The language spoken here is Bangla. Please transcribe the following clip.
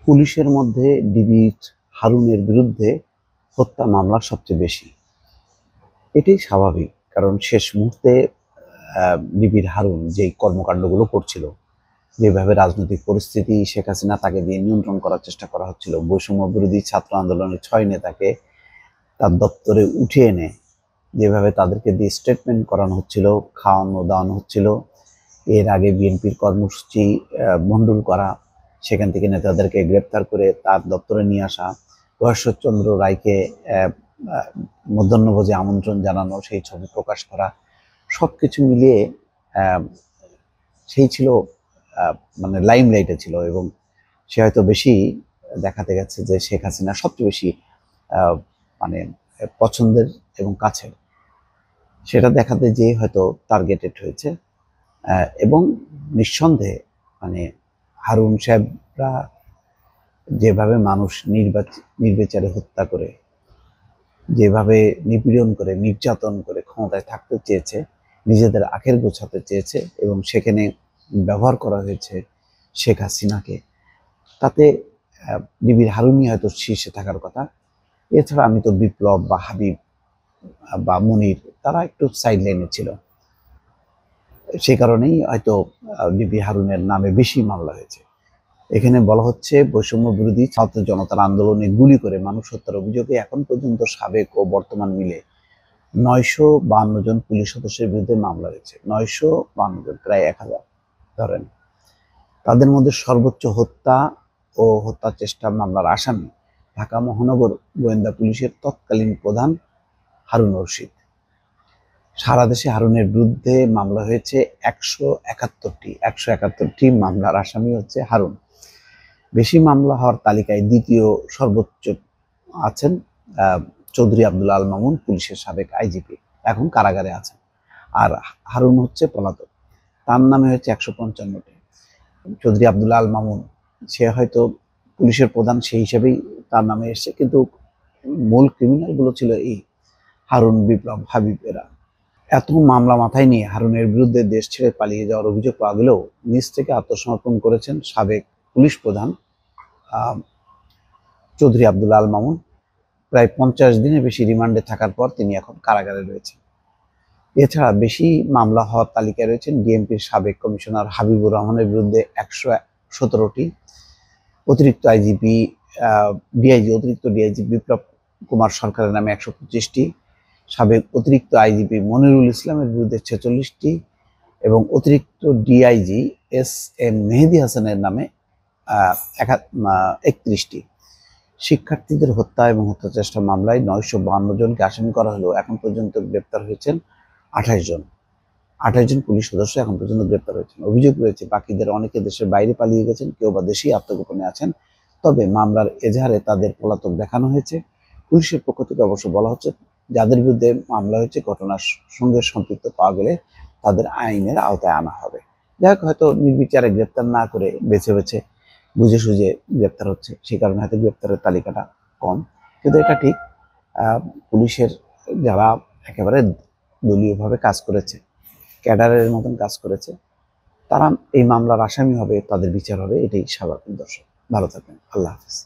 পুলিশের মধ্যে ডিবি হারুনের বিরুদ্ধে হত্যা মামলা সবচেয়ে বেশি। এটাই স্বাভাবিক, কারণ শেষ মুহূর্তে ডিবির হারুন যেই কর্মকাণ্ডগুলো করছিল, যেভাবে রাজনৈতিক পরিস্থিতি শেখ হাসিনা তাকে দিয়ে নিয়ন্ত্রণ করার চেষ্টা করা হচ্ছিল, বৈষম্য বিরোধী ছাত্র আন্দোলনের 6 নেতাকে তার দপ্তরে উঠে এনে যেভাবে তাদেরকে দিয়ে স্টেটমেন্ট করানো হচ্ছিল, খাওয়ানো দাওয়ানো হচ্ছিল, এর আগে বিএনপির কর্মসূচি মণ্ডল করা, সেখান থেকে নেতাদেরকে গ্রেপ্তার করে তার দপ্তরে নিয়ে আসা, ঈশ্বরচন্দ্র রায়কে মধ্যাহ্নভোজে আমন্ত্রণ জানানো, সেই ছবি প্রকাশ করা, সব কিছু মিলিয়ে সেই ছিল মানে লাইমলাইটে ছিল। এবং সে হয়তো বেশি দেখাতে গেছে যে শেখ হাসিনা সবচেয়ে বেশি মানে পছন্দের এবং কাছের, সেটা দেখাতে যেয়ে হয়তো টার্গেটেড হয়েছে। এবং নিঃসন্দেহে মানে হারুন সাহেবরা যেভাবে মানুষ নির্বিচারে হত্যা করে, যেভাবে নিপীড়ন করে, নির্যাতন করে ক্ষমতায় থাকতে চেয়েছে, নিজেদের আখের গোছাতে চেয়েছে এবং সেখানে ব্যবহার করা হয়েছে শেখ হাসিনাকে, তাতে ডিবির হারুনই হয়তো শীর্ষে থাকার কথা। এছাড়া আমি তো বিপ্লব বা হাবিব বা মনির তারা একটু সাইড লাইনে ছিল, সে কারণেই হয়তো ডিবি হারুনের নামে বেশি মামলা হয়েছে। এখানে বলা হচ্ছে বৈষম্য বিরোধী ছাত্র জনতার আন্দোলনে গুলি করে মানুষ হত্যার অভিযোগে এখন পর্যন্ত সাবেক ও বর্তমান মিলে 952 জন পুলিশ সদস্যের বিরুদ্ধে মামলা হয়েছে। 952 জন, প্রায় 1000 ধরেন। তাদের মধ্যে সর্বোচ্চ হত্যা ও হত্যা চেষ্টা মামলার আসামি ঢাকা মহানগর গোয়েন্দা পুলিশের তৎকালীন প্রধান হারুন রশিদ। সারা দেশে হারুনের বিরুদ্ধে মামলা হয়েছে 171টি মামলার আসামি হচ্ছে হারুন। বেশি মামলা হওয়ার তালিকায় দ্বিতীয় সর্বোচ্চ আছেন চৌধুরী আব্দুল আল মামুন, পুলিশের সাবেক আইজিপি, এখন কারাগারে আছেন। আর হারুন হচ্ছে পলাতক, তার নামে হচ্ছে 155টি। চৌধুরী আব্দুল আল মামুন সে হয়তো পুলিশের প্রধান, সেই হিসেবেই তার নামে এসছে, কিন্তু মূল ক্রিমিনালগুলো ছিল এই হারুন, বিপ্লব, হাবিব। এরা এত মামলা মাথায় নিয়ে হারুনের বিরুদ্ধে দেশ ছেড়ে পালিয়ে যাওয়ার অভিযোগ পাওয়া গেলেও নিজ থেকে আত্মসমর্পণ করেছেন সাবেক পুলিশ প্রধান চৌধুরী আব্দুল আল মামুন। প্রায় 50 দিনের বেশি রিমান্ডে থাকার পর তিনি এখন কারাগারে রয়েছেন। এছাড়া বেশি মামলা হওয়ার তালিকায় রয়েছেন ডিএমপির সাবেক কমিশনার হাবিবুর রহমানের বিরুদ্ধে 117টি, অতিরিক্ত ডিআইজি বিপ্লব কুমার সরকারের নামে 125টি, সাবেক অতিরিক্ত আইজিপি মনিরুল ইসলামের বিরুদ্ধে 46টি এবং অতিরিক্ত ডিআইজি এস.এম. মেহেদী হাসানের নামে 31টি। শিক্ষার্থীদের হত্যা এবং হত্যা চেষ্টা মামলায় 952 জনকে আসামি করা হলেও এখন পর্যন্ত গ্রেপ্তার হয়েছেন 28 জন। 28 জন পুলিশ সদস্য এখন পর্যন্ত গ্রেপ্তার হয়েছেন। অভিযোগ রয়েছে বাকিদের অনেকে দেশের বাইরে পালিয়ে গেছেন, কেউ বা দেশেই আত্মগোপনে আছেন। তবে মামলার এজাহারে তাদের পলাতক দেখানো হয়েছে। পুলিশের পক্ষ থেকে অবশ্য বলা হচ্ছে যাদের বিরুদ্ধে মামলা হয়েছে ঘটনার সঙ্গে সম্পৃক্ত পাওয়া গেলে তাদের আইনের আওতায় আনা হবে। যাই হোক, হয়তো নির্বিচারে গ্রেপ্তার না করে বেছে বেছে বুঝে সুঝে গ্রেপ্তার হচ্ছে, সেই কারণে হয়তো গ্রেপ্তারের তালিকাটা কম। কিন্তু এটা ঠিক, পুলিশের যারা একেবারে দলীয়ভাবে কাজ করেছে, ক্যাডারের মতন কাজ করেছে, তারা এই মামলার আসামি হবে, তাদের বিচার হবে, এটাই স্বাভাবিক। দর্শক ভালো থাকবেন, আল্লাহ হাফেজ।